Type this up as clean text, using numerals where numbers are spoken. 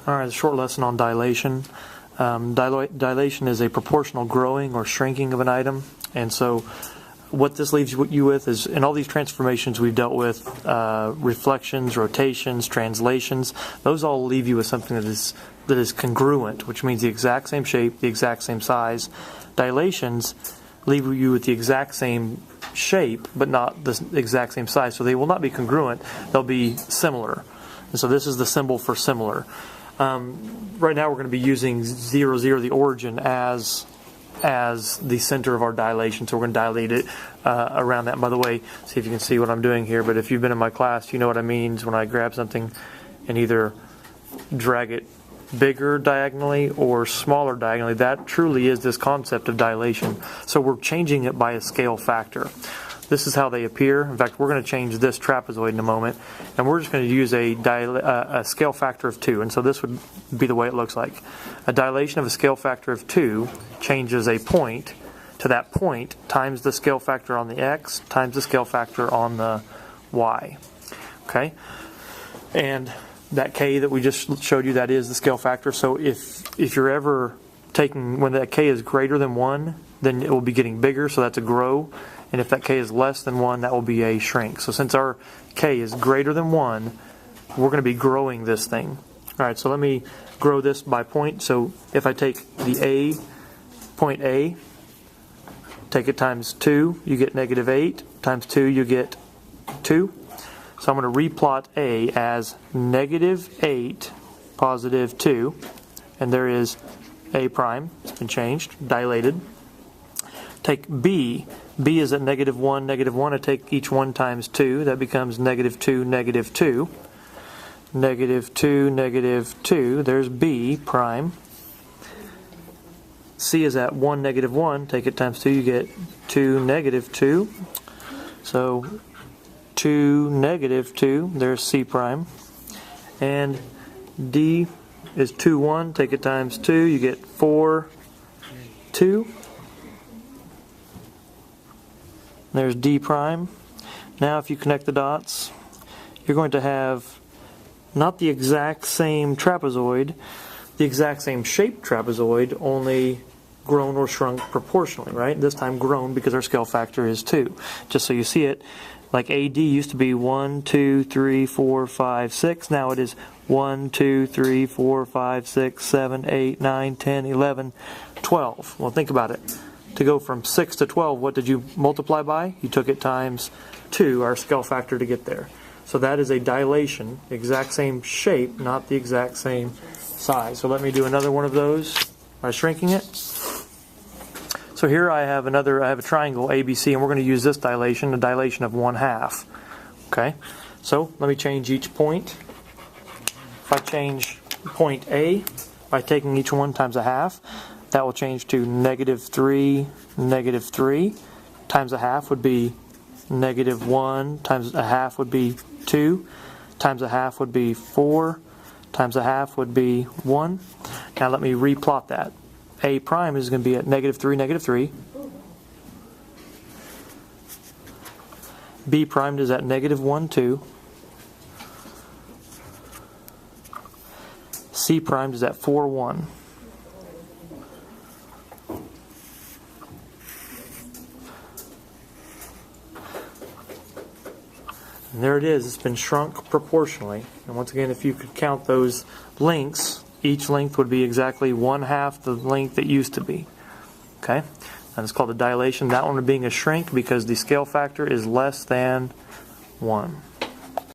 All right, a short lesson on dilation. Dilation is a proportional growing or shrinking of an item, and so what this leaves you with is, in all these transformations we've dealt with, reflections, rotations, translations, those all leave you with something that is congruent, which means the exact same shape, the exact same size. Dilations leave you with the exact same shape, but not the exact same size, so they will not be congruent, they'll be similar. And so this is the symbol for similar. Right now we're going to be using 0, 0, the origin, as the center of our dilation, so we're going to dilate it around that. By the way, see if you can see what I'm doing here, but if you've been in my class, you know what I mean when I grab something and either drag it bigger diagonally or smaller diagonally. That truly is this concept of dilation. So we're changing it by a scale factor. This is how they appear. In fact, we're going to change this trapezoid in a moment, and we're just going to use a scale factor of 2. And so this would be the way it looks like. A dilation of a scale factor of 2 changes a point to that point times the scale factor on the x times the scale factor on the y. Okay? And that k that we just showed you, that is the scale factor. So if you're ever taking, when that k is greater than 1, then it will be getting bigger, so that's a grow. And if that k is less than 1, that will be a shrink. So since our k is greater than 1, we're going to be growing this thing. All right, so let me grow this by point. So if I take the point A, take it times 2, you get -8. Times 2, you get 2. So I'm going to replot A as -8, positive 2. And there is A prime. It's been changed, dilated. Take B. B is at -1, -1. I take each one times 2. That becomes -2, -2. -2, -2. There's B prime. C is at 1, -1. Take it times 2. You get 2, -2. So 2, -2. There's C prime. And D is 2, 1. Take it times 2. You get 4, 2. There's D prime. Now if you connect the dots, you're going to have not the exact same trapezoid, the exact same shaped trapezoid, only grown or shrunk proportionally, right? This time grown because our scale factor is 2. Just so you see it, like AD used to be 1, 2, 3, 4, 5, 6. Now it is 1, 2, 3, 4, 5, 6, 7, 8, 9, 10, 11, 12. Well, think about it. To go from 6 to 12, what did you multiply by? You took it times 2, our scale factor, to get there. So that is a dilation, exact same shape, not the exact same size. So let me do another one of those by shrinking it. So here I have a triangle ABC, and we're going to use this dilation, a dilation of 1/2. Okay, so let me change each point. If I change point A by taking each one times 1/2, that will change to -3, -3. Times 1/2 would be -1. Times 1/2 would be 2. Times 1/2 would be 4. Times 1/2 would be 1. Now let me replot that. A prime is going to be at -3, -3. B prime is at -1, 2. C prime is at 4, 1. And there it is. It's been shrunk proportionally. And once again, if you could count those lengths, each length would be exactly 1/2 the length it used to be. Okay? And it's called a dilation. That one being a shrink because the scale factor is less than 1.